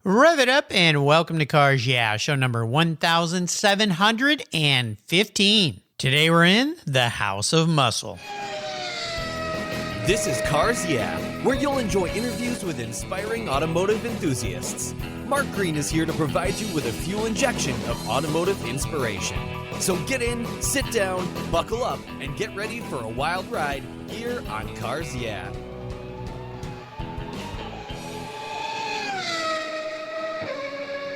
Rev it up and welcome to Cars Yeah, show number 1715. Today we're in the House of Muscle. This is Cars Yeah, where you'll enjoy interviews with inspiring automotive enthusiasts. Mark Green is here to provide you with a fuel injection of automotive inspiration. So get in, sit down, buckle up, and get ready for a wild ride here on Cars Yeah.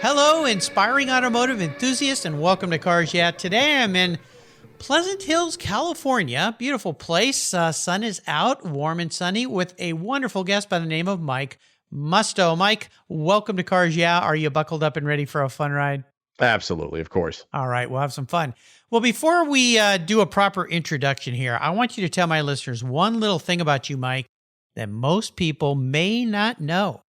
Hello, inspiring automotive enthusiasts, and welcome to Cars Yeah. Today I'm in Pleasant Hills, California. Beautiful place. Sun is out, warm and sunny, with a wonderful guest by the name of Mike Musto. Mike, welcome to Cars Yeah. Are you buckled up and ready for a fun ride? Absolutely, of course. All right, we'll have some fun. Well, before we do a proper introduction here, I want you to tell my listeners one little thing about you, Mike, that most people may not know.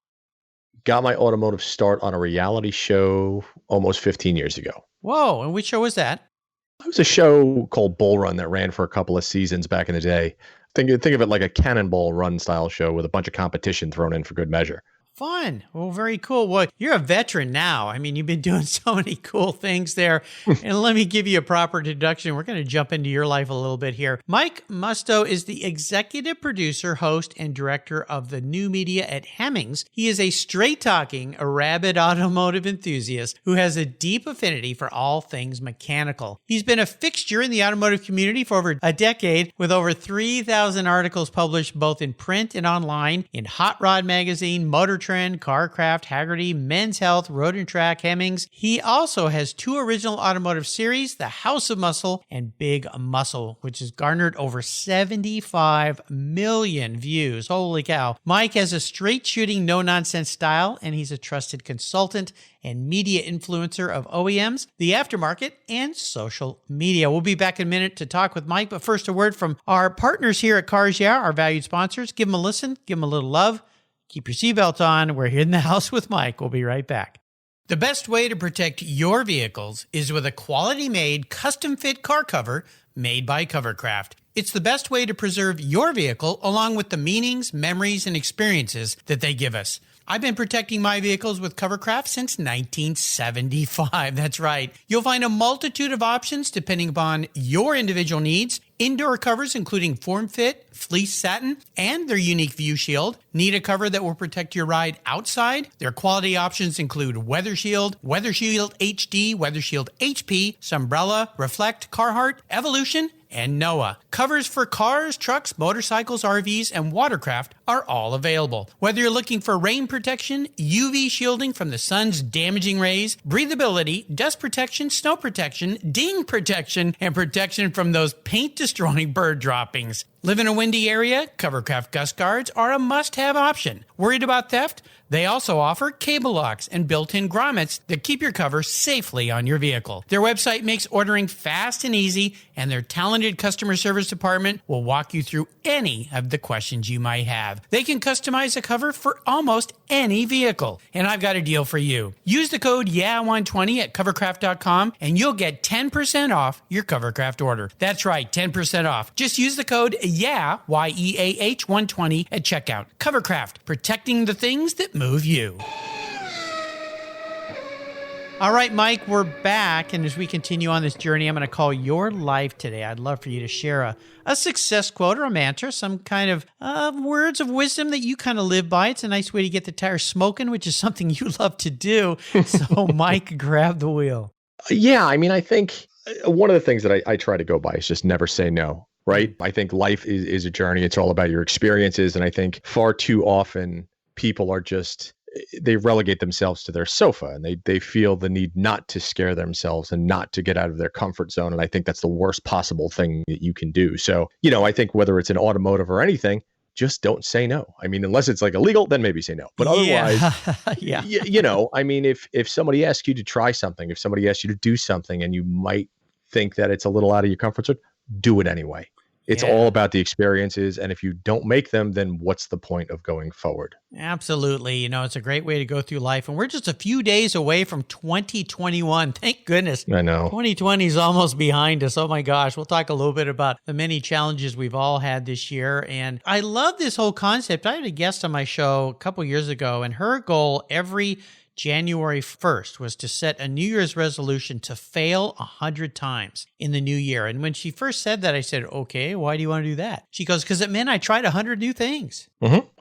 Got my automotive start on a reality show almost 15 years ago. Whoa, and which show was that? It was a show called Bull Run that ran for a couple of seasons back in the day. Think of it like a cannonball run style show with a bunch of competition thrown in for good measure. Fun. Well, very cool. Well, you're a veteran now. I mean, you've been doing so many cool things there. And let me give you a proper introduction. We're going to jump into your life a little bit here. Mike Musto is the executive producer, host, and director of the new media at Hemmings. He is a straight-talking, rabid automotive enthusiast who has a deep affinity for all things mechanical. He's been a fixture in the automotive community for over a decade, with over 3,000 articles published both in print and online in Hot Rod Magazine, Motor Trend, Carcraft, Haggerty, Men's Health, Road and Track, Hemmings. He also has two original automotive series, The House of Muscle and Big Muscle, which has garnered over 75 million views. Holy cow. Mike has a straight-shooting, no-nonsense style, and he's a trusted consultant and media influencer of OEMs, the aftermarket, and social media. We'll be back in a minute to talk with Mike, but first a word from our partners here at Cars Yeah, our valued sponsors. Give them a listen, give them a little love. Keep your seatbelt on. We're here in the house with Mike. We'll be right back. The best way to protect your vehicles is with a quality-made, custom-fit car cover made by Covercraft. It's the best way to preserve your vehicle along with the meanings, memories, and experiences that they give us. I've been protecting my vehicles with Covercraft since 1975. That's right. You'll find a multitude of options depending upon your individual needs. Indoor covers including form fit, fleece satin, and their unique view shield. Need a cover that will protect your ride outside? Their quality options include Weather Shield, Weather Shield HD, Weather Shield HP, Sunbrella, Reflect, Carhartt, Evolution, and NOAA. Covers for cars, trucks, motorcycles, RVs, and watercraft are all available. Whether you're looking for rain protection, UV shielding from the sun's damaging rays, breathability, dust protection, snow protection, ding protection, and protection from those paint-destroying bird droppings. Live in a windy area? Covercraft Gust Guards are a must-have option. Worried about theft? They also offer cable locks and built-in grommets that keep your cover safely on your vehicle. Their website makes ordering fast and easy, and their talented customer service department will walk you through any of the questions you might have. They can customize a cover for almost any vehicle. And I've got a deal for you. Use the code YEAH120 at covercraft.com, and you'll get 10% off your Covercraft order. That's right, 10% off. Just use the code YEAH, Y-E-A-H 120 at checkout. Covercraft, protecting the things that move you. All right, Mike, we're back. And as we continue on this journey, I'm going to call your life today. I'd love for you to share a success quote or a mantra, some kind of words of wisdom that you kind of live by. It's a nice way to get the tires smoking, which is something you love to do. So, Mike, grab the wheel. Yeah, I mean, I think one of the things that I try to go by is just never say no, right? I think life is a journey. It's all about your experiences. And I think far too often people are just, they relegate themselves to their sofa, and they feel the need not to scare themselves and not to get out of their comfort zone. And I think that's the worst possible thing that you can do. So, I think whether it's an automotive or anything, just don't say no. I mean, unless it's like illegal, then maybe say no. But otherwise, yeah. I mean, if somebody asks you to try something, if somebody asks you to do something and you might think that it's a little out of your comfort zone, do it anyway. It's all about the experiences. And if you don't make them, then what's the point of going forward? Absolutely. It's a great way to go through life. And we're just a few days away from 2021. Thank goodness. I know. 2020 is almost behind us. Oh my gosh. We'll talk a little bit about the many challenges we've all had this year. And I love this whole concept. I had a guest on my show a couple years ago, and her goal every January 1st was to set a New Year's resolution to fail 100 times in the new year. And when she first said that, I said, okay, why do you want to do that? She goes, because it meant I tried 100 new things.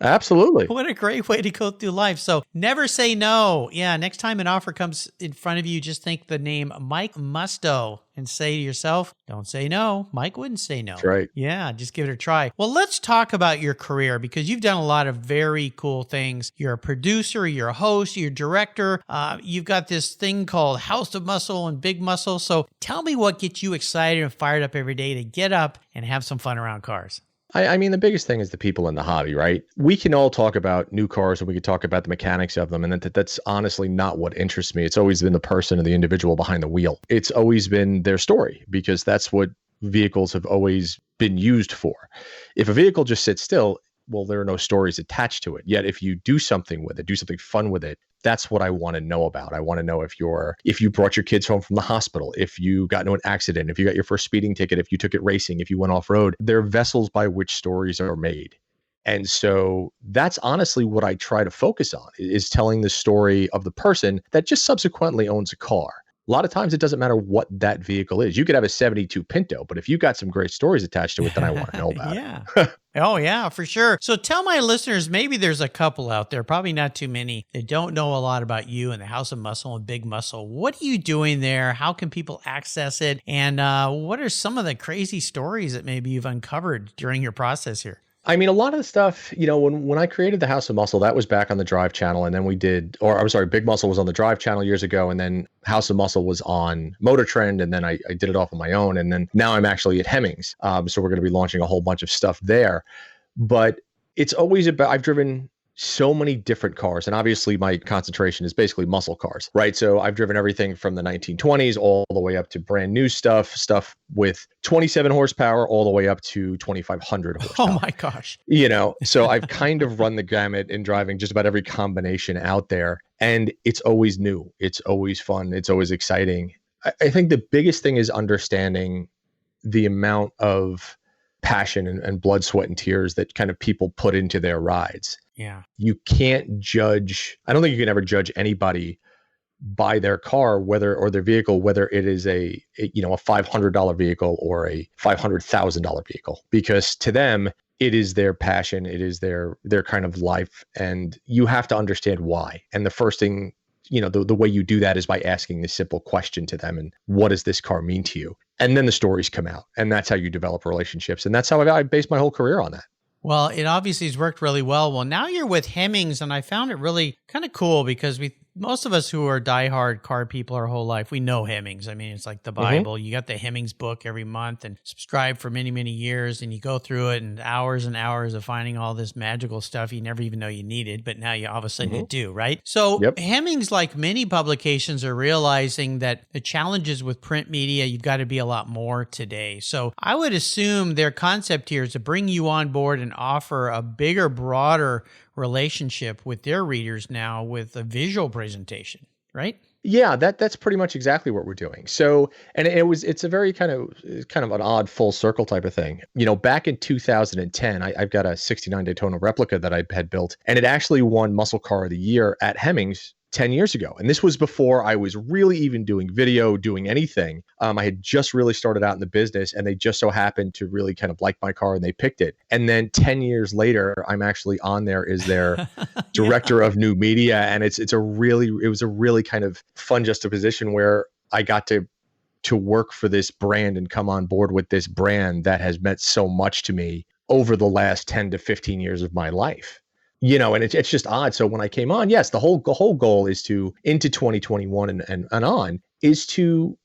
Absolutely. What a great way to go through life. So never say no. Yeah, next time an offer comes in front of you, just think the name Mike Musto and say to yourself, don't say no. Mike wouldn't say no. That's right. Yeah, just give it a try. Well, let's talk about your career because you've done a lot of very cool things. You're a producer, you're a host, you're a director. You've got this thing called House of Muscle and Big Muscle. So tell me what gets you excited and fired up every day to get up and have some fun around cars. I mean, the biggest thing is the people in the hobby, right? We can all talk about new cars and we can talk about the mechanics of them. And that's honestly not what interests me. It's always been the person and the individual behind the wheel. It's always been their story because that's what vehicles have always been used for. If a vehicle just sits still, well, there are no stories attached to it. Yet if you do something with it, do something fun with it, that's what I want to know about. I want to know if you brought your kids home from the hospital, if you got into an accident, if you got your first speeding ticket, if you took it racing, if you went off road. They're vessels by which stories are made. And so that's honestly what I try to focus on is telling the story of the person that just subsequently owns a car. A lot of times it doesn't matter what that vehicle is. You could have a 72 Pinto, but if you got some great stories attached to it, then I want to know about it. Oh, yeah, for sure. So tell my listeners, maybe there's a couple out there, probably not too many, that don't know a lot about you and the House of Muscle and Big Muscle. What are you doing there? How can people access it? And what are some of the crazy stories that maybe you've uncovered during your process here? I mean, a lot of the stuff, when I created the House of Muscle, that was back on the Drive channel. And then Big Muscle was on the Drive channel years ago. And then House of Muscle was on Motor Trend. And then I did it off on my own. And then now I'm actually at Hemmings. So we're going to be launching a whole bunch of stuff there. But it's always about, I've driven so many different cars. And obviously my concentration is basically muscle cars, right? So I've driven everything from the 1920s all the way up to brand new stuff with 27 horsepower all the way up to 2,500 horsepower. Oh my gosh. So I've kind of run the gamut in driving just about every combination out there. And it's always new. It's always fun. It's always exciting. I think the biggest thing is understanding the amount of passion and blood, sweat, and tears that kind of people put into their rides. Yeah. You can't judge. I don't think you can ever judge anybody by their car, or their vehicle, whether it is a $500 vehicle or a $500,000 vehicle, because to them, it is their passion. It is their kind of life. And you have to understand why. And the first thing, the way you do that is by asking this simple question to them. And what does this car mean to you? And then the stories come out. And that's how you develop relationships. And that's how I based my whole career on that. Well, it obviously has worked really well. Well, now you're with Hemmings, and I found it really kind of cool because most of us who are diehard car people our whole life, we know Hemmings. I mean, it's like the Bible. Mm-hmm. You got the Hemmings book every month and subscribe for many, many years, and you go through it and hours of finding all this magical stuff you never even know you needed, but now you all of a sudden you do, right? So Hemmings, like many publications, are realizing that the challenges with print media, you've got to be a lot more today. So I would assume their concept here is to bring you on board and offer a bigger, broader relationship with their readers now with a visual presentation, right? Yeah, that's pretty much exactly what we're doing. So, and it's a very kind of an odd full circle type of thing. Back in 2010, I've got a 69 Daytona replica that I had built, and it actually won Muscle Car of the Year at Hemmings 10 years ago. And this was before I was really even doing video, doing anything. I had just really started out in the business, and they just so happened to really kind of like my car and they picked it. And then 10 years later, I'm actually on there as their director of new media. And it was a really kind of fun juxtaposition where I got to work for this brand and come on board with this brand that has meant so much to me over the last 10 to 15 years of my life. And it's just odd. So when I came on, yes, the whole goal is to, into 2021 and on, is to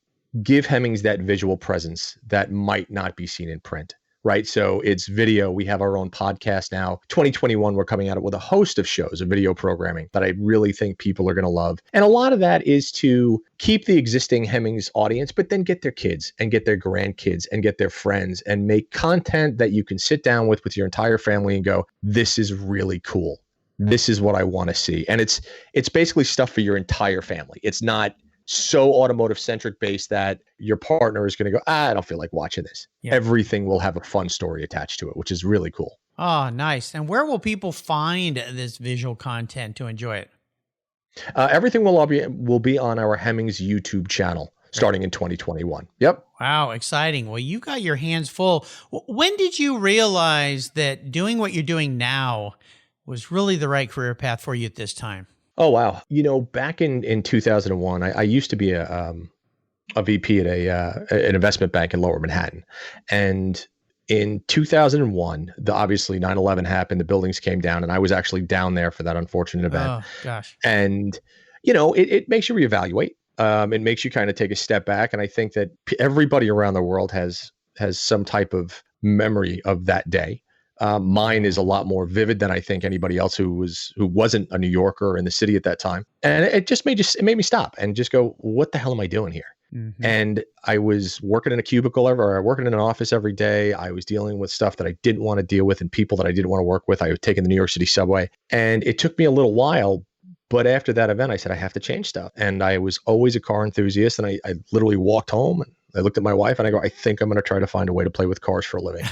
give Hemmings that visual presence that might not be seen in print, right? So it's video. We have our own podcast now. 2021, we're coming out with a host of shows of video programming that I really think people are going to love. And a lot of that is to keep the existing Hemmings audience, but then get their kids and get their grandkids and get their friends and make content that you can sit down with your entire family and go, this is really cool. This is what I want to see. And it's basically stuff for your entire family. It's not so automotive centric based that your partner is going to go, I don't feel like watching this. Yeah. Everything will have a fun story attached to it, which is really cool. Oh, nice. And where will people find this visual content to enjoy it? Everything will be on our Hemmings YouTube channel starting in 2021. Yep. Wow, exciting. Well, you got your hands full. When did you realize that doing what you're doing now was really the right career path for you at this time? Oh, wow. Back in 2001, I used to be a VP at an investment bank in Lower Manhattan. And in 2001, obviously 9/11 happened, the buildings came down, and I was actually down there for that unfortunate event. Oh, gosh. And, it makes you reevaluate. It makes you kind of take a step back. And I think that everybody around the world has some type of memory of that day. Mine is a lot more vivid than I think anybody else who wasn't a New Yorker in the city at that time. And it made me stop and just go, what the hell am I doing here? Mm-hmm. And I was working in a cubicle or working in an office every day. I was dealing with stuff that I didn't want to deal with and people that I didn't want to work with. I was taking the New York City subway, and it took me a little while. But after that event, I said, I have to change stuff. And I was always a car enthusiast. And I literally walked home and I looked at my wife and I go, I think I'm going to try to find a way to play with cars for a living.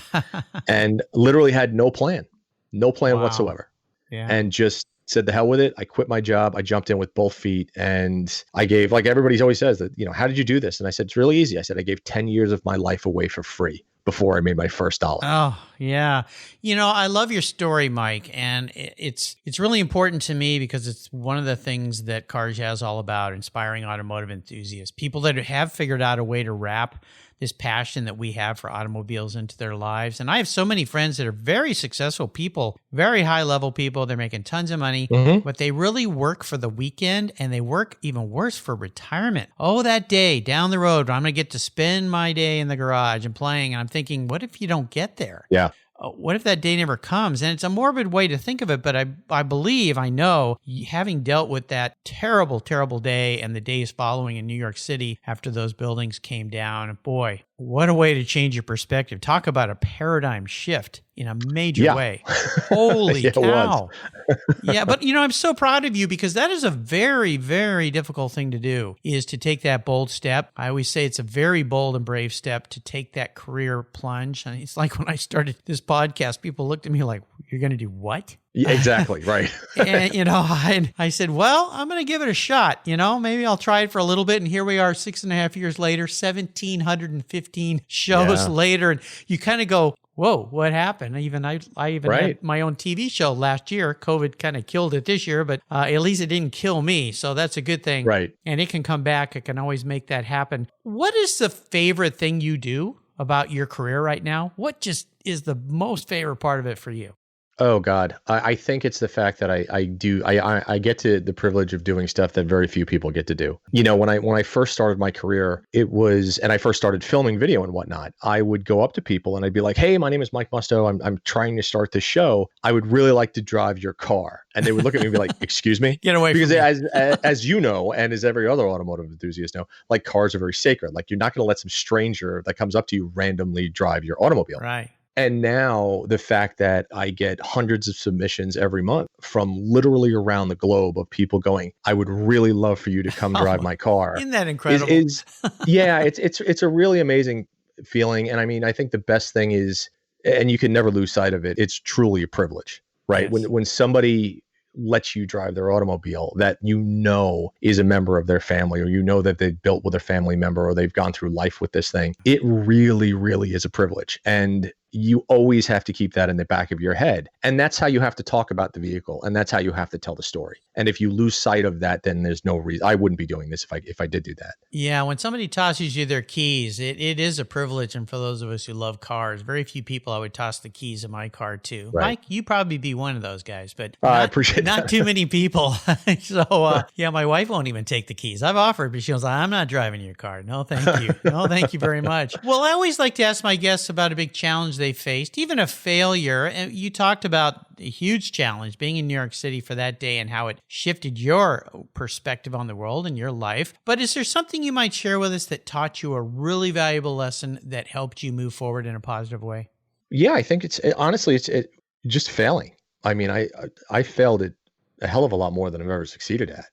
And literally had no plan Wow. whatsoever. Yeah. And just said the hell with it. I quit my job. I jumped in with both feet, and I gave, like everybody always says that, how did you do this? And I said, it's really easy. I said, I gave 10 years of my life away for free before I made my first dollar. Oh, yeah. I love your story, Mike, and it's really important to me because it's one of the things that Cars Yeah is all about, inspiring automotive enthusiasts, people that have figured out a way to wrap this passion that we have for automobiles into their lives. And I have so many friends that are very successful people, very high level people. They're making tons of money, but they really work for the weekend, and they work even worse for retirement. Oh, that day down the road, I'm going to get to spend my day in the garage and playing. And I'm thinking, what if you don't get there? Yeah. What if that day never comes? And it's a morbid way to think of it, but I know, having dealt with that terrible, terrible day and the days following in New York City after those buildings came down, boy, what a way to change your perspective. Talk about a paradigm shift in a major way. Holy Yeah, cow. Yeah, but I'm so proud of you because that is a very, very difficult thing to do, is to take that bold step. I always say it's a very bold and brave step to take that career plunge. And it's like when I started this podcast, people looked at me like, you're going to do what? Yeah, exactly. Right. And, I said, well, I'm going to give it a shot. Maybe I'll try it for a little bit. And here we are 6.5 years later, 1,715 shows later. And you kind of go, whoa, what happened? I even had my own TV show last year. COVID kind of killed it this year, but at least it didn't kill me. So that's a good thing. Right. And it can come back. I can always make that happen. What is the favorite thing you do about your career right now? What just is the most favorite part of it for you? Oh God. I think it's the fact that I get to the privilege of doing stuff that very few people get to do. When I first started my career, and I first started filming video and whatnot, I would go up to people and I'd be like, hey, my name is Mike Musto. I'm trying to start this show. I would really like to drive your car. And they would look at me and be like, excuse me? Get away from me. Because as you know, and as every other automotive enthusiast know, like cars are very sacred. Like you're not going to let some stranger that comes up to you randomly drive your automobile. Right. And now the fact that I get hundreds of submissions every month from literally around the globe of people going, I would really love for you to come drive my car. Isn't that incredible? Yeah, it's a really amazing feeling. And I mean, I think the best thing is, and you can never lose sight of it, it's truly a privilege, right? Yes. When somebody lets you drive their automobile that is a member of their family, or that they built with a family member, or they've gone through life with this thing, it really, really is a privilege. And you always have to keep that in the back of your head. And that's how you have to talk about the vehicle. And that's how you have to tell the story. And if you lose sight of that, then there's no reason. I wouldn't be doing this if I did do that. Yeah. When somebody tosses you their keys, it is a privilege. And for those of us who love cars, very few people I would toss the keys of my car to. Right. Mike, you probably be one of those guys, but I appreciate not that. too many people. So my wife won't even take the keys. I've offered, but she was like, I'm not driving your car. No, thank you. No, thank you very much. Well, I always like to ask my guests about a big challenge they faced, even a failure. And you talked about a huge challenge being in New York City for that day and how it shifted your perspective on the world and your life. But is there something you might share with us that taught you a really valuable lesson that helped you move forward in a positive way? Yeah, I think it's just failing. I mean, I failed at a hell of a lot more than I've ever succeeded at.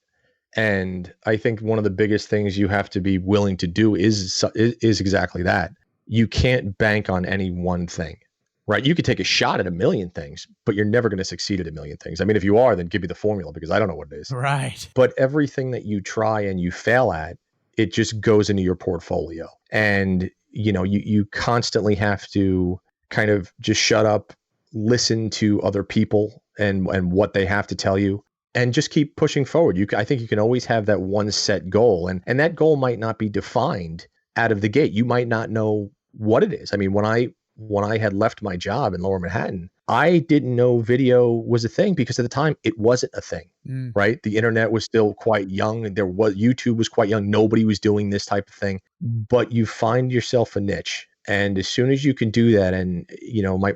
And I think one of the biggest things you have to be willing to do is exactly that. You can't bank on any one thing. right? You could take a shot at a million things, but you're never going to succeed at a million things. I mean, if you are, then give me the formula because I don't know what it is. Right. But everything that you try and you fail at, it just goes into your portfolio. And, you constantly have to kind of just shut up, listen to other people and what they have to tell you, and just keep pushing forward. I think you can always have that one set goal, and that goal might not be defined out of the gate. You might not know what it is. I mean, when I had left my job in Lower Manhattan, I didn't know video was a thing because at the time it wasn't a thing, right? The internet was still quite young, and YouTube was quite young. Nobody was doing this type of thing, but you find yourself a niche. And as soon as you can do that, and,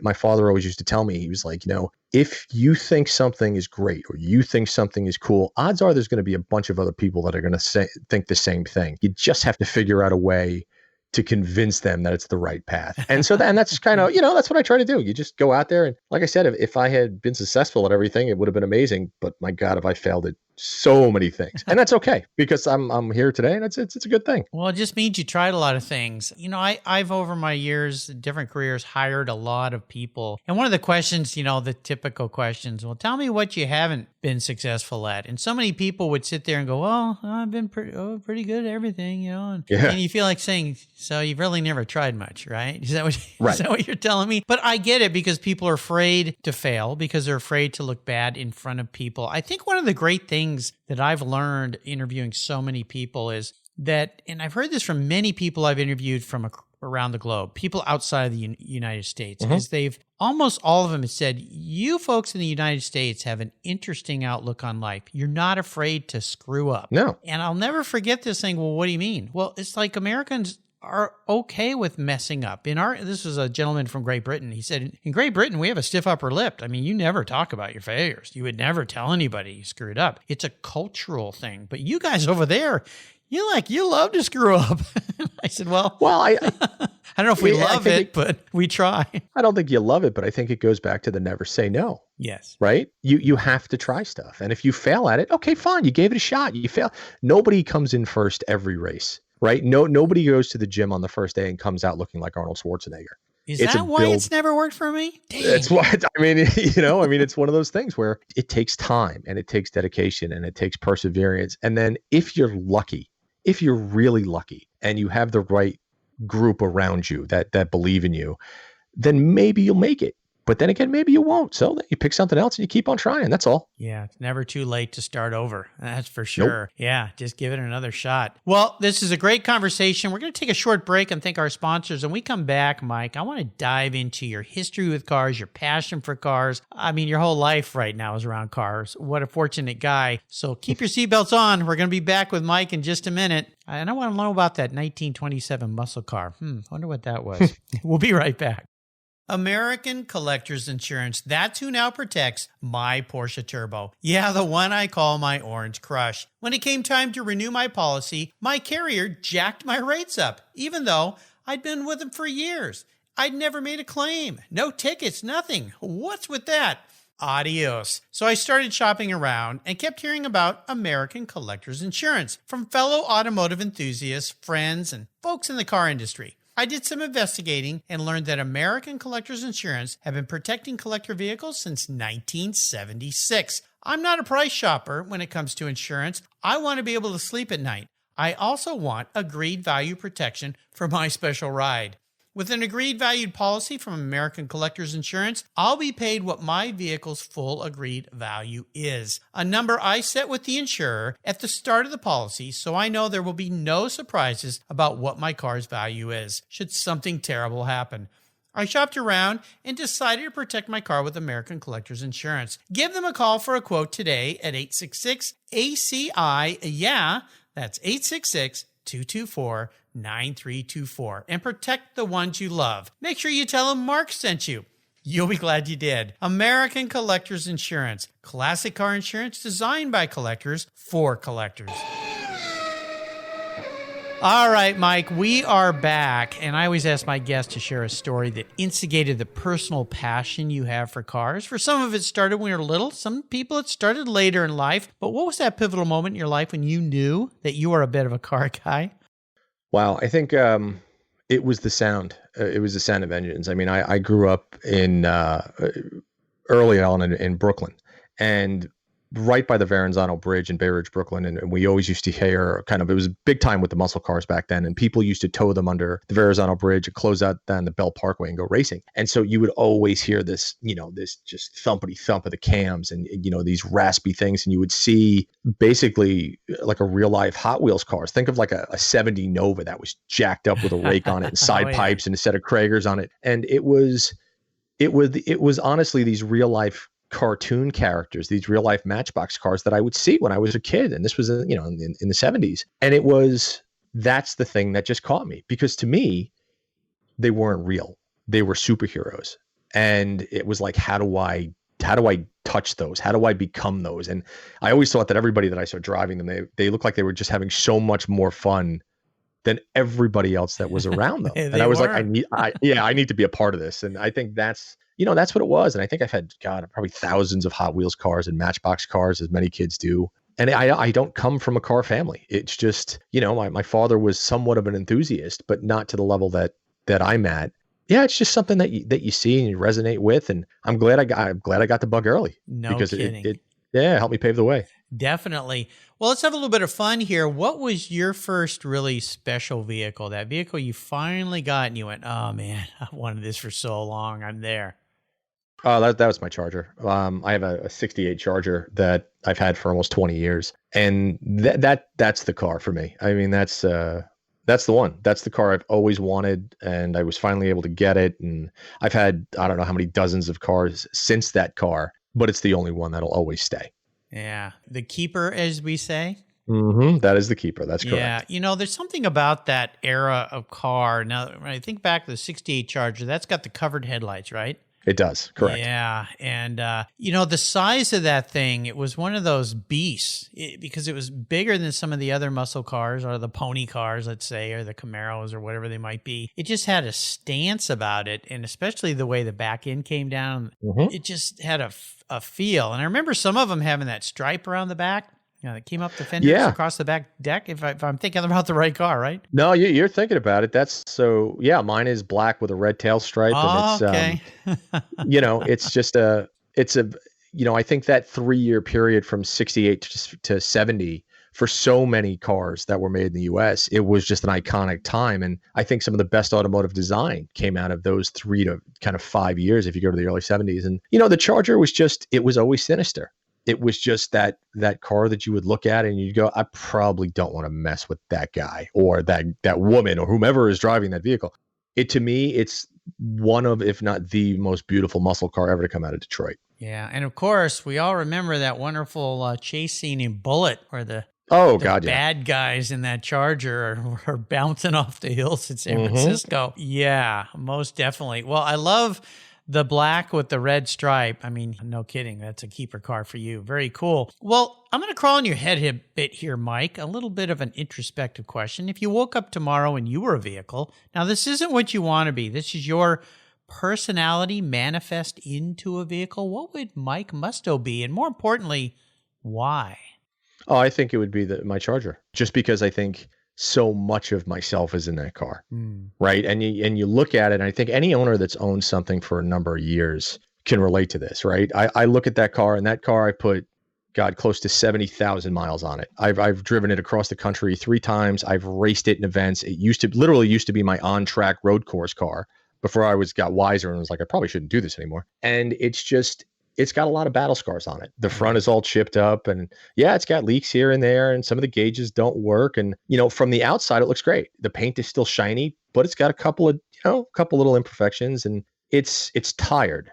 my father always used to tell me, he was like, if you think something is great or you think something is cool, odds are there's going to be a bunch of other people that are going to think the same thing. You just have to figure out a way to convince them that it's the right path. And so that's kind of, that's what I try to do. You just go out there. And like I said, if I had been successful at everything, it would have been amazing. But my God, if I failed at so many things, and that's okay because I'm here today, and it's a good thing. Well, it just means you tried a lot of things. I've over my years, different careers, hired a lot of people. And one of the questions, the typical questions, well, tell me what you haven't been successful at. And so many people would sit there and go, well, I've been pretty good at everything, and you feel like saying, so you've really never tried much, right? Is that what you're telling me? But I get it, because people are afraid to fail because they're afraid to look bad in front of people. I think one of the great things that I've learned interviewing so many people is that, and I've heard this from many people I've interviewed from around the globe, people outside of the United States, is they've almost all of them have said, you folks in the United States have an interesting outlook on life. You're not afraid to screw up. No. And I'll never forget this saying, well, what do you mean? Well, it's like Americans are okay with messing up. This was a gentleman from Great Britain. He said, in Great Britain, we have a stiff upper lip. I mean, you never talk about your failures. You would never tell anybody you screwed up. It's a cultural thing. But you guys over there, you love to screw up. I said, well, I don't know if we love it, but we try. I don't think you love it, but I think it goes back to the never say no. Yes. Right? You have to try stuff. And if you fail at it, okay, fine. You gave it a shot. You fail. Nobody comes in first every race. Right? Nobody goes to the gym on the first day and comes out looking like Arnold Schwarzenegger. Is that why it's never worked for me? Dang. That's why. It's one of those things where it takes time and it takes dedication and it takes perseverance. And then if you're really lucky and you have the right group around you that believe in you, then maybe you'll make it. But then again, maybe you won't. So you pick something else and you keep on trying. That's all. Yeah, it's never too late to start over. That's for sure. Nope. Yeah, just give it another shot. Well, this is a great conversation. We're going to take a short break and thank our sponsors. And we come back, Mike, I want to dive into your history with cars, your passion for cars. I mean, your whole life right now is around cars. What a fortunate guy. So keep your seatbelts on. We're going to be back with Mike in just a minute. And I want to know about that 1927 muscle car. Wonder what that was. We'll be right back. American Collectors Insurance. That's who now protects my Porsche Turbo. Yeah, the one I call my Orange Crush. When it came time to renew my policy, my carrier jacked my rates up, even though I'd been with them for years. I'd never made a claim. No tickets, nothing. What's with that? Adios. So I started shopping around and kept hearing about American Collectors Insurance from fellow automotive enthusiasts, friends, and folks in the car industry. I did some investigating and learned that American Collectors Insurance have been protecting collector vehicles since 1976. I'm not a price shopper when it comes to insurance. I want to be able to sleep at night. I also want agreed value protection for my special ride. With an agreed valued policy from American Collectors Insurance, I'll be paid what my vehicle's full agreed value is, a number I set with the insurer at the start of the policy so I know there will be no surprises about what my car's value is, should something terrible happen. I shopped around and decided to protect my car with American Collectors Insurance. Give them a call for a quote today at 866-ACI-YEAH. That's 866-224-9324 and protect the ones you love. Make sure you tell them Mark sent you. You'll be glad you did. American Collectors Insurance. Classic car insurance designed by collectors for collectors. All right, Mike, we are back. And I always ask my guests to share a story that instigated the personal passion you have for cars. For some of it started when you were little. Some people it started later in life. But what was that pivotal moment in your life when you knew that you were a bit of a car guy? Wow, I think It was the sound. It was the sound of engines. I mean, I grew up in early on in Brooklyn, and right by the Verrazano Bridge in Bay Ridge, Brooklyn. And we always used to hear it was big time with the muscle cars back then. And people used to tow them under the Verrazano Bridge and close out down the Bell Parkway and go racing. And so you would always hear this, this just thumpity thump of the cams and, these raspy things. And you would see basically like a real life Hot Wheels cars. Think of like a 70 Nova that was jacked up with a rake on it and side pipes and a set of Kragers on it. And it was honestly these real life cartoon characters, these real life Matchbox cars that I would see when I was a kid. And this was, in the 70s. And that's the thing that just caught me, because to me, they weren't real. They were superheroes. And it was like, how do I touch those? How do I become those? And I always thought that everybody that I saw driving them, they looked like they were just having so much more fun than everybody else that was around them. And I was like, I need to be a part of this. And I think that's what it was. And I think I've had, probably thousands of Hot Wheels cars and Matchbox cars, as many kids do. And I don't come from a car family. It's just, my father was somewhat of an enthusiast, but not to the level that I'm at. Yeah, it's just something that you see and you resonate with. And I'm glad I got the bug early. No because kidding. it helped me pave the way. Definitely. Well, let's have a little bit of fun here. What was your first really special vehicle? That vehicle you finally got and you went, oh man, I wanted this for so long. I'm there. That was my Charger. I have a 68 Charger that I've had for almost 20 years. And that's the car for me. I mean, that's the one. That's the car I've always wanted. And I was finally able to get it. And I've had, I don't know how many dozens of cars since that car, but it's the only one that'll always stay. Yeah. The keeper, as we say. Mm-hmm. That is the keeper. That's correct. Yeah. There's something about that era of car. Now, when I think back to the 68 Charger, that's got the covered headlights, right? It does. Correct. Yeah. And, the size of that thing, it was one of those beasts because it was bigger than some of the other muscle cars or the pony cars, let's say, or the Camaros or whatever they might be. It just had a stance about it. And especially the way the back end came down, It just had a feel. And I remember some of them having that stripe around the back. That came up the fenders across the back deck, if I'm thinking about the right car, right? No, you're thinking about it. Mine is black with a red tail stripe. Oh, and it's, okay. it's just I think that 3-year period from 68 to 70 for so many cars that were made in the US, it was just an iconic time. And I think some of the best automotive design came out of those 3 to kind of 5 years, if you go to the early 70s. And, the Charger it was always sinister. It was just that car that you would look at and you'd go, I probably don't want to mess with that guy or that woman or whomever is driving that vehicle. To me, it's one of, if not the most beautiful muscle car ever to come out of Detroit. Yeah. And of course, we all remember that wonderful chase scene in Bullet where the bad guys in that Charger are bouncing off the hills in San Francisco. Yeah, most definitely. Well, I love the black with the red stripe. I mean, no kidding. That's a keeper car for you. Very cool. Well, I'm going to crawl on your head a bit here, Mike. A little bit of an introspective question. If you woke up tomorrow and you were a vehicle, now this isn't what you want to be. This is your personality manifest into a vehicle. What would Mike Musto be? And more importantly, why? Oh, I think it would be my Charger. Just because I think so much of myself is in that car, right? And you look at it, and I think any owner that's owned something for a number of years can relate to this, right? I look at that car, and that car I put, close to 70,000 miles on it. I've driven it across the country 3 times. I've raced it in events. It used to be my on-track road course car before I got wiser and was like, I probably shouldn't do this anymore. And it's got a lot of battle scars on it. The front is all chipped up, and it's got leaks here and there, and some of the gauges don't work. And, from the outside, it looks great. The paint is still shiny, but it's got a couple little imperfections, and it's tired.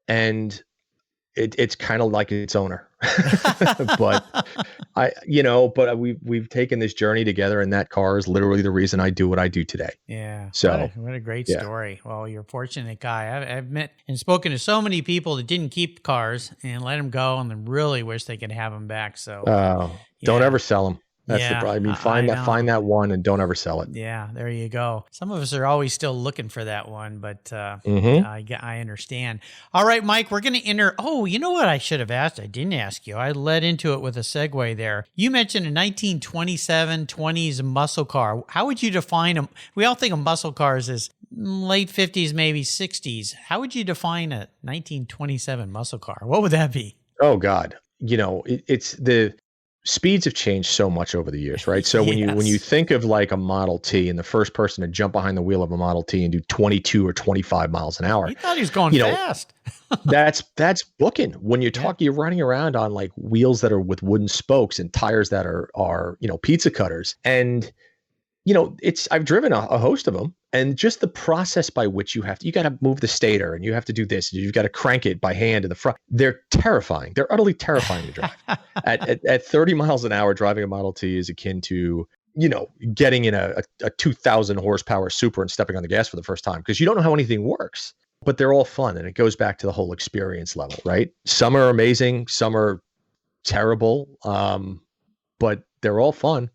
And it's kind of like its owner, but we've taken this journey together, and that car is literally the reason I do what I do today. Yeah. So what a great story. Well, you're a fortunate guy. I've met and spoken to so many people that didn't keep cars and let them go and then really wish they could have them back. So don't ever sell them. That's the Yeah, problem. I mean, I know. find that one and don't ever sell it. Yeah, there you go. Some of us are always still looking for that one, but Mm-hmm. I understand. All right, Mike, we're going to enter. Oh, you know what I should have asked? I didn't ask you. I led into it with a segue there. You mentioned a 1927 20s muscle car. How would you define them? We all think of muscle cars as late 50s, maybe 60s. How would you define a 1927 muscle car? What would that be? Oh God, it's the speeds have changed so much over the years, right? So when you Yes. think of like a Model T and the first person to jump behind the wheel of a Model T and do 22 or 25 miles an hour, You thought he was going you know, fast. that's booking. When you're Yeah. you're running around on like wheels that are with wooden spokes and tires that are pizza cutters. And I've driven a host of them, and just the process by which you got to move the stator and you have to do this, and you've got to crank it by hand in the front. They're terrifying. They're utterly terrifying to drive. At 30 miles an hour, driving a Model T is akin to, getting in a 2000 horsepower Super and stepping on the gas for the first time, because you don't know how anything works. But they're all fun, and it goes back to the whole experience level, right? Some are amazing, some are terrible, but they're all fun.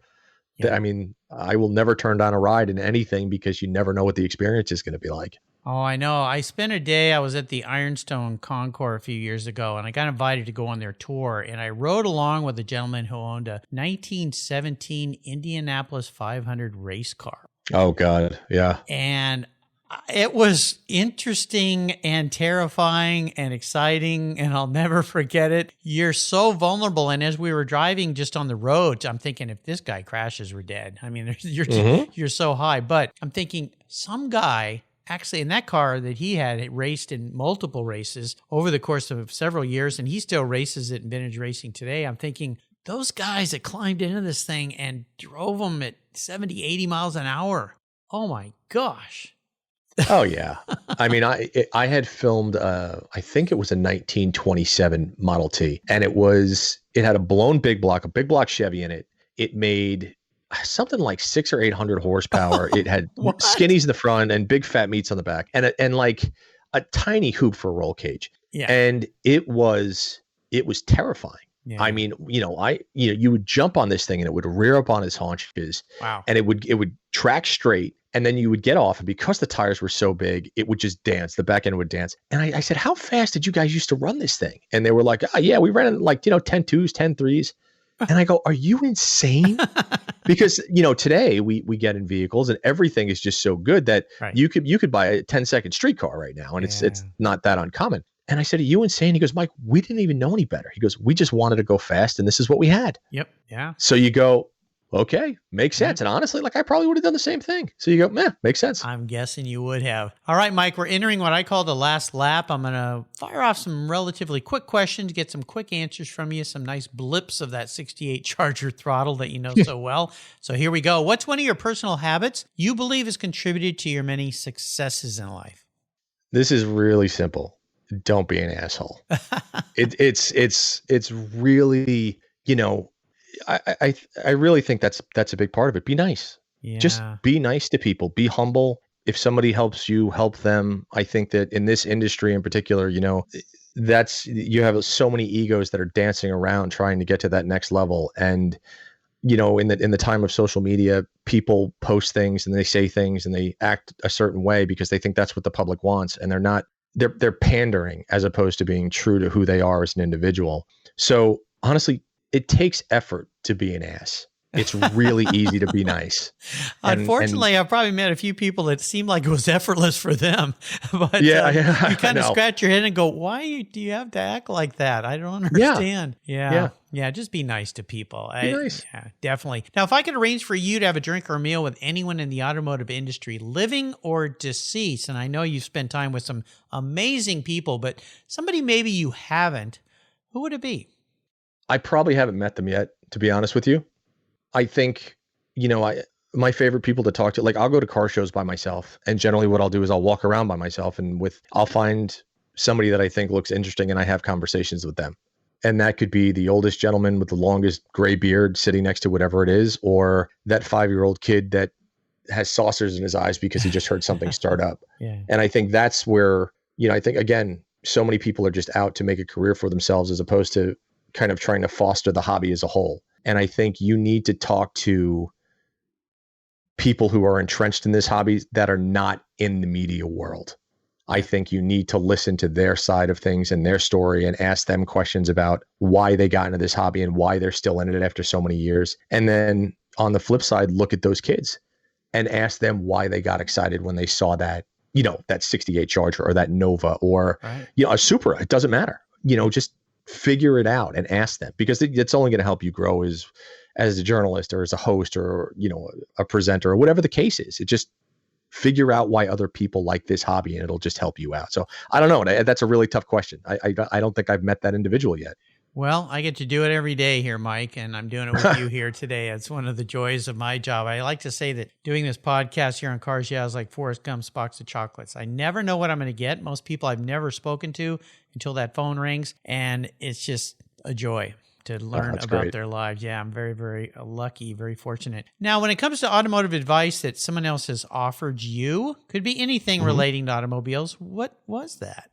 Yeah. I mean, I will never turn down a ride in anything, because you never know what the experience is going to be like. Oh, I know. I spent a day, I was at the Ironstone Concours a few years ago, and I got invited to go on their tour, and I rode along with a gentleman who owned a 1917 Indianapolis 500 race car. Oh, God. Yeah. And it was interesting and terrifying and exciting, and I'll never forget it. You're so vulnerable. And as we were driving just on the roads, I'm thinking, if this guy crashes, we're dead. I mean, you're so high. But I'm thinking, some guy actually in that car that he had raced in multiple races over the course of several years, and he still races it in vintage racing today. I'm thinking, those guys that climbed into this thing and drove them at 70, 80 miles an hour. Oh my gosh. Oh yeah. I mean, I had filmed, I think it was a 1927 Model T, and it had a blown a big block Chevy in it. It made something like 600 or 800 horsepower. It had skinnies in the front and big fat meats on the back, and like a tiny hoop for a roll cage. Yeah. And it was terrifying. Yeah. I mean, you would jump on this thing and it would rear up on its haunches. Wow. And it would track straight, and then you would get off, and because the tires were so big, it would just dance. The back end would dance. And I said, how fast did you guys used to run this thing? And they were like, oh yeah, we ran it like, 10 2s, 10 3s. And I go, are you insane? Because, today we get in vehicles and everything is just so good that you could buy a 10-second streetcar right now. And it's not that uncommon. And I said, are you insane? He goes, Mike, we didn't even know any better. He goes, we just wanted to go fast, and this is what we had. Yep. Yeah. So you go, okay, makes sense. And honestly, like, I probably would have done the same thing. So you go, makes sense. I'm guessing you would have. All right, Mike, we're entering what I call the last lap. I'm going to fire off some relatively quick questions, get some quick answers from you, some nice blips of that 68 Charger throttle that you know so well. So here we go. What's one of your personal habits you believe has contributed to your many successes in life? This is really simple. Don't be an asshole. It's really, I really think that's a big part of it. Be nice. Yeah. Just be nice to people. Be humble. If somebody helps you, help them. I think that in this industry in particular, you have so many egos that are dancing around trying to get to that next level. And, in the time of social media, people post things and they say things and they act a certain way because they think that's what the public wants. And they're not. They're pandering as opposed to being true to who they are as an individual. So honestly, it takes effort to be an ass. It's really easy to be nice. Unfortunately, I've probably met a few people that seemed like it was effortless for them. But you kind of scratch your head and go, why do you have to act like that? I don't understand. Yeah. Just be nice to people. Be nice. Yeah, definitely. Now, if I could arrange for you to have a drink or a meal with anyone in the automotive industry, living or deceased, and I know you've spent time with some amazing people, but somebody maybe you haven't, who would it be? I probably haven't met them yet, to be honest with you. I think, my favorite people to talk to, like, I'll go to car shows by myself, and generally what I'll do is I'll walk around by myself, and I'll find somebody that I think looks interesting, and I have conversations with them. And that could be the oldest gentleman with the longest gray beard sitting next to whatever it is, or that 5-year-old kid that has saucers in his eyes because he just heard something start up. Yeah. And I think that's where, I think, again, so many people are just out to make a career for themselves as opposed to kind of trying to foster the hobby as a whole. And I think you need to talk to people who are entrenched in this hobby that are not in the media world. I think you need to listen to their side of things and their story and ask them questions about why they got into this hobby and why they're still in it after so many years. And then on the flip side, look at those kids and ask them why they got excited when they saw that, that 68 Charger or that Nova or, a Supra. It doesn't matter. Just figure it out and ask them, because it's only going to help you grow as a journalist or as a host or, a presenter or whatever the case is. It just figure out why other people like this hobby and it'll just help you out. So I don't know. That's a really tough question. I don't think I've met that individual yet. Well, I get to do it every day here, Mike, and I'm doing it with you here today. It's one of the joys of my job. I like to say that doing this podcast here on Cars Yeah is like Forrest Gump's box of chocolates. I never know what I'm going to get. Most people I've never spoken to until that phone rings, and it's just a joy to learn about great. Their lives. Yeah, I'm very, very lucky, very fortunate. Now, when it comes to automotive advice that someone else has offered you, could be anything relating to automobiles, what was that?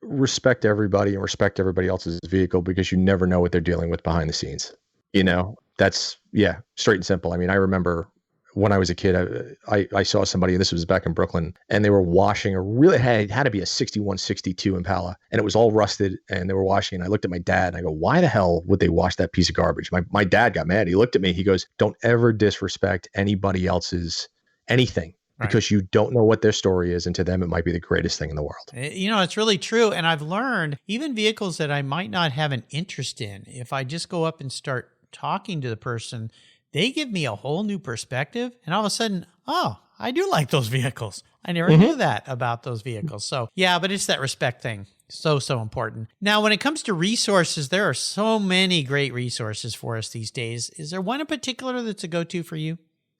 Respect everybody and respect everybody else's vehicle, because you never know what they're dealing with behind the scenes. That's straight and simple. I mean, I remember when I was a kid, I saw somebody, and this was back in Brooklyn, and they were washing it had to be a 61, 62 Impala, and it was all rusted, and they were washing, and I looked at my dad and I go, why the hell would they wash that piece of garbage? My dad got mad. He looked at me, he goes, don't ever disrespect anybody else's anything. Right. Because you don't know what their story is, and to them, it might be the greatest thing in the world. It's really true. And I've learned even vehicles that I might not have an interest in, if I just go up and start talking to the person, they give me a whole new perspective. And all of a sudden, I do like those vehicles. I never knew that about those vehicles. So yeah, but it's that respect thing. So important. Now, when it comes to resources, there are so many great resources for us these days. Is there one in particular that's a go-to for you?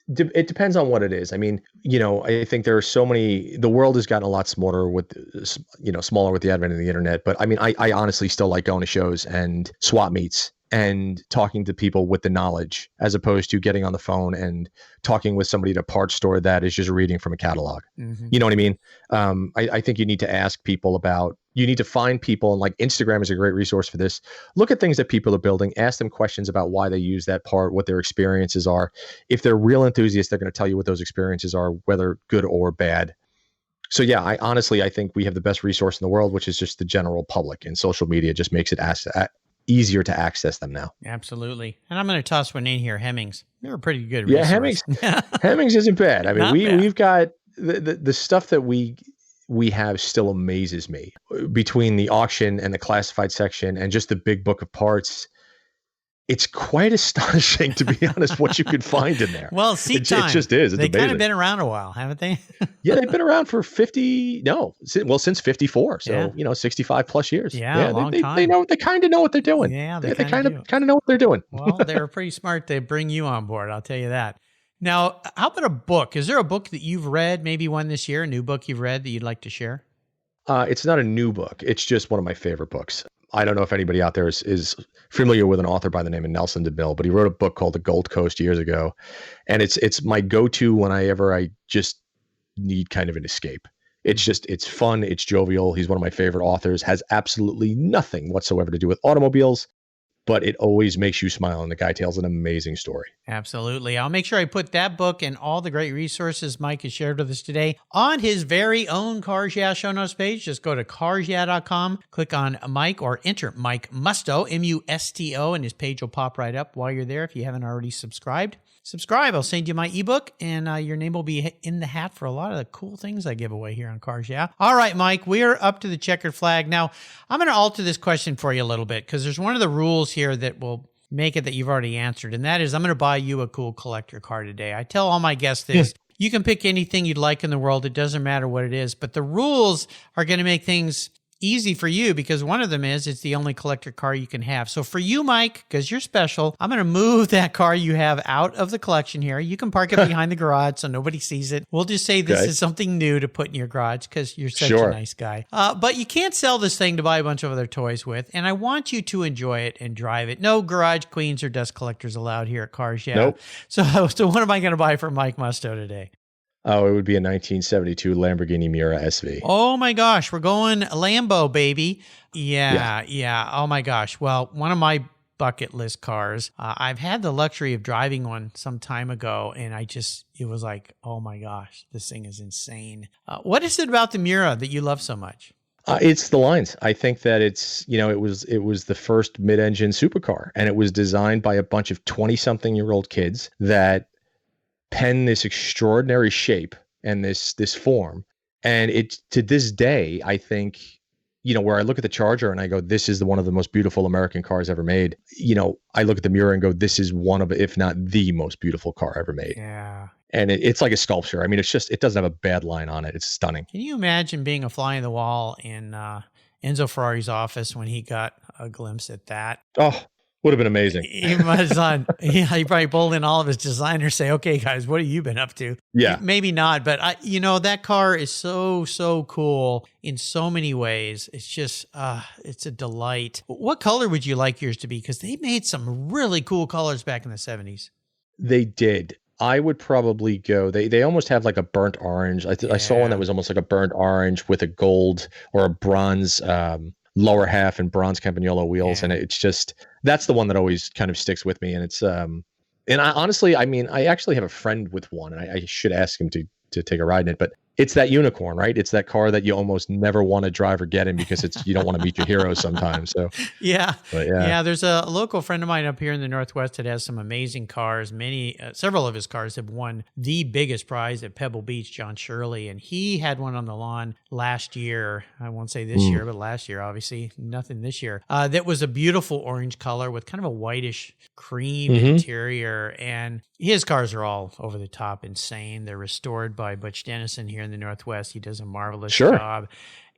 It depends on what it is. I mean, I think there are so many, the world has gotten a lot smaller with the advent of the internet. But I mean, I honestly still like going to shows and swap meets and talking to people with the knowledge, as opposed to getting on the phone and talking with somebody at a parts store that is just reading from a catalog. You know what I mean? I think you need to ask people you need to find people, and like Instagram is a great resource for this. Look at things that people are building, ask them questions about why they use that part, what their experiences are. If they're real enthusiasts, they're going to tell you what those experiences are, whether good or bad. So yeah, I think we have the best resource in the world, which is just the general public, and social media just makes it easier to access them now. Absolutely. And I'm going to toss one in here, Hemmings. They're a pretty good resource. Yeah, Hemmings isn't bad. I mean, we've got the stuff that we have still amazes me, between the auction and the classified section and just the big book of parts. It's quite astonishing, to be honest, what you could find in there. Well, it just is. It's They've kind amazing. of been around a while, haven't they? Yeah, they've been around for since 54. So, 65 plus years. Yeah, a long time. They kind of know what they're doing. Yeah, they kind of know what they're doing. Well, they're pretty smart. They bring you on board, I'll tell you that. Now, how about a book? Is there a book that you've read, maybe one this year, a new book you've read that you'd like to share? It's not a new book. It's just one of my favorite books. I don't know if anybody out there is familiar with an author by the name of Nelson DeMille, but he wrote a book called The Gold Coast years ago. And it's my go-to whenever I just need kind of an escape. It's fun. It's jovial. He's one of my favorite authors, has absolutely nothing whatsoever to do with automobiles, but it always makes you smile. And the guy tells an amazing story. Absolutely. I'll make sure I put that book and all the great resources Mike has shared with us today on his very own Cars Yeah show notes page. Just go to carsyeah.com, click on Mike, or enter Mike Musto, Musto, and his page will pop right up. While you're there, if you haven't already subscribed, subscribe. I'll send you my ebook, and your name will be in the hat for a lot of the cool things I give away here on Cars Yeah. All right, Mike, we're up to the checkered flag. Now, I'm going to alter this question for you a little bit, because there's one of the rules here that will make it that you've already answered, and that is I'm going to buy you a cool collector car today. I tell all my guests this. You can pick anything you'd like in the world. It doesn't matter what it is, but the rules are going to make things easy for you, because one of them is it's the only collector car you can have. So for you, Mike, because you're special, I'm going to move that car you have out of the collection here. You can park it behind the garage so nobody sees it. We'll just say this is something new to put in your garage because you're such a nice guy. But you can't sell this thing to buy a bunch of other toys with, and I want you to enjoy it and drive it. No garage queens or dust collectors allowed here at Cars Yeah. Nope. So what am I going to buy for Mike Musto today? Oh, it would be a 1972 Lamborghini Miura SV. Oh my gosh, we're going Lambo, baby. Yeah. Oh my gosh. Well, one of my bucket list cars. I've had the luxury of driving one some time ago, and it was like, oh my gosh, this thing is insane. What is it about the Miura that you love so much? It's the lines. I think that it was the first mid-engine supercar, and it was designed by a bunch of 20-something-year-old kids that penned this extraordinary shape and this form. And it, to this day, I think, where I look at the Charger and I go, this is one of the most beautiful American cars ever made. I look at the Miura and go, this is one of, if not the most beautiful car ever made. Yeah. And it's like a sculpture. I mean, it doesn't have a bad line on it. It's stunning. Can you imagine being a fly on the wall in Enzo Ferrari's office when he got a glimpse at that? Oh, would have been amazing. He probably pulled in all of his designers, say, okay, guys, what have you been up to? Yeah. Maybe not, but that car is so, so cool in so many ways. It's just, it's a delight. What color would you like yours to be? Because they made some really cool colors back in the 70s. They did. I would probably go, they almost have like a burnt orange. I saw one that was almost like a burnt orange with a gold or a bronze lower half and bronze Campagnolo wheels. Yeah. And it's just, that's the one that always kind of sticks with me. And it's, and I honestly, I actually have a friend with one, and I should ask him to take a ride in it, but it's that unicorn, right? It's that car that you almost never want to drive or get in because you don't want to meet your heroes sometimes. So yeah. There's a local friend of mine up here in the Northwest that has some amazing cars. Several of his cars have won the biggest prize at Pebble Beach, John Shirley, and he had one on the lawn last year. I won't say this year, but last year, obviously, nothing this year. That was a beautiful orange color with kind of a whitish cream interior, and his cars are all over the top insane. They're restored by Butch Dennison here in the Northwest. He does a marvelous job.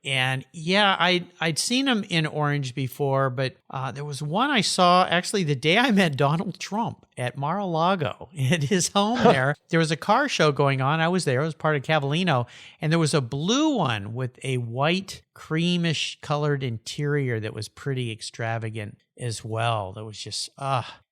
And yeah, I'd seen him in orange before, but there was one I saw actually the day I met Donald Trump at Mar-a-Lago at his home there. There was a car show going on. I was there. I was part of Cavallino. And there was a blue one with a white, creamish colored interior that was pretty extravagant as well. That was just,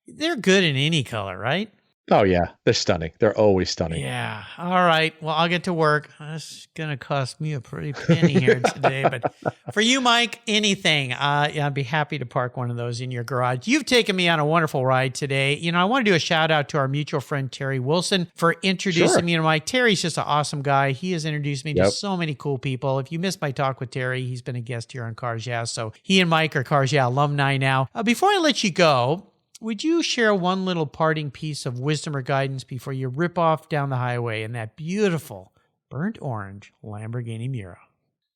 they're good in any color, right? Oh, yeah. They're stunning. They're always stunning. Yeah. All right. Well, I'll get to work. It's going to cost me a pretty penny here today. But for you, Mike, anything, I'd be happy to park one of those in your garage. You've taken me on a wonderful ride today. I want to do a shout out to our mutual friend, Terry Wilson, for introducing me to Mike. Terry's just an awesome guy. He has introduced me to so many cool people. If you missed my talk with Terry, he's been a guest here on Cars Yeah. So he and Mike are Cars Yeah alumni now. Before I let you go, would you share one little parting piece of wisdom or guidance before you rip off down the highway in that beautiful burnt orange Lamborghini Miura?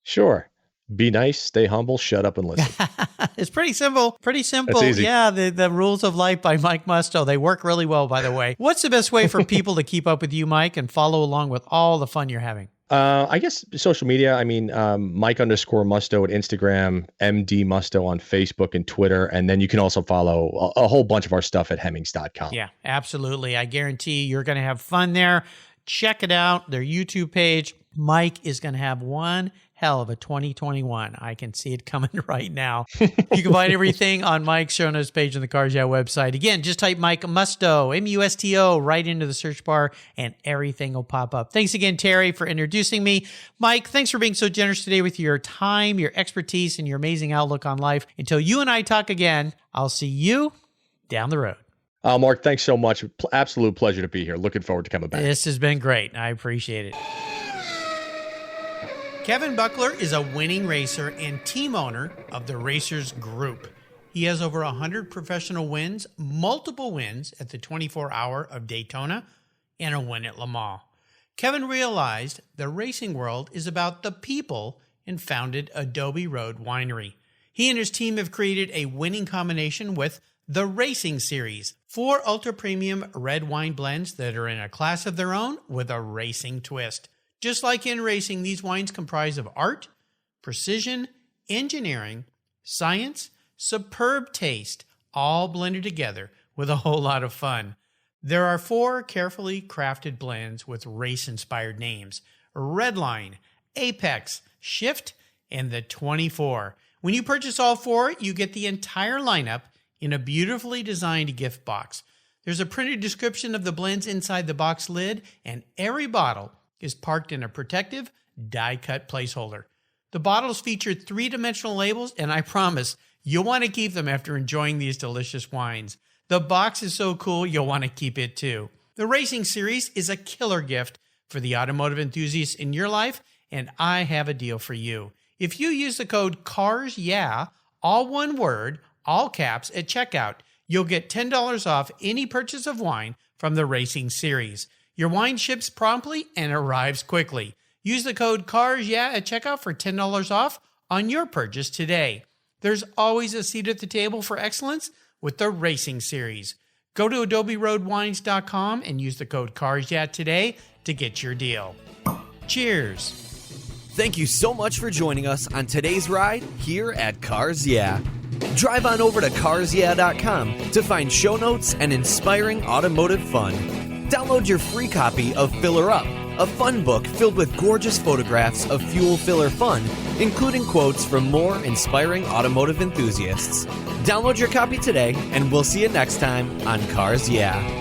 Sure. Be nice, stay humble, shut up and listen. It's pretty simple. It's easy. Yeah, the rules of life by Mike Musto. They work really well, by the way. What's the best way for people to keep up with you, Mike, and follow along with all the fun you're having? I guess social media. I mean, Mike_Musto at Instagram, MD Musto on Facebook and Twitter. And then you can also follow a whole bunch of our stuff at Hemmings.com. Yeah, absolutely. I guarantee you're going to have fun there. Check it out, their YouTube page. Mike is going to have one hell of a 2021. I can see it coming right now. You can find everything on Mike's show notes page on the Cars Yeah website. Again, just type Mike Musto, M-U-S-T-O, right into the search bar, and everything will pop up. Thanks again, Terry, for introducing me. Mike, thanks for being so generous today with your time, your expertise, and your amazing outlook on life. Until you and I talk again, I'll see you down the road. Mark, thanks so much. Absolute pleasure to be here. Looking forward to coming back. This has been great. I appreciate it. Kevin Buckler is a winning racer and team owner of the Racers Group. He has over 100 professional wins, multiple wins at the 24-Hour of Daytona, and a win at Le Mans. Kevin realized the racing world is about the people and founded Adobe Road Winery. He and his team have created a winning combination with the Racing Series, 4 ultra-premium red wine blends that are in a class of their own with a racing twist. Just like in racing, these wines comprise of art, precision, engineering, science, superb taste, all blended together with a whole lot of fun. There are 4 carefully crafted blends with race-inspired names: Redline, Apex, Shift, and the 24. When you purchase all 4, you get the entire lineup in a beautifully designed gift box. There's a printed description of the blends inside the box lid, and every bottle is parked in a protective, die-cut placeholder. The bottles feature 3-dimensional labels, and I promise You'll want to keep them after enjoying these delicious wines. The box is so cool, you'll want to keep it too. The Racing Series is a killer gift for the automotive enthusiasts in your life, and I have a deal for you. If you use the code CARSYEAH, all one word, all caps, at checkout, you'll get $10 off any purchase of wine from the Racing Series. Your wine ships promptly and arrives quickly. Use the code CARSYEAH at checkout for $10 off on your purchase today. There's always a seat at the table for excellence with the Racing Series. Go to adoberoadwines.com and use the code CARSYEAH today to get your deal. Cheers. Thank you so much for joining us on today's ride here at Cars Yeah. Drive on over to carsyeah.com to find show notes and inspiring automotive fun. Download your free copy of Filler Up, a fun book filled with gorgeous photographs of fuel filler fun, including quotes from more inspiring automotive enthusiasts. Download your copy today, and we'll see you next time on Cars Yeah.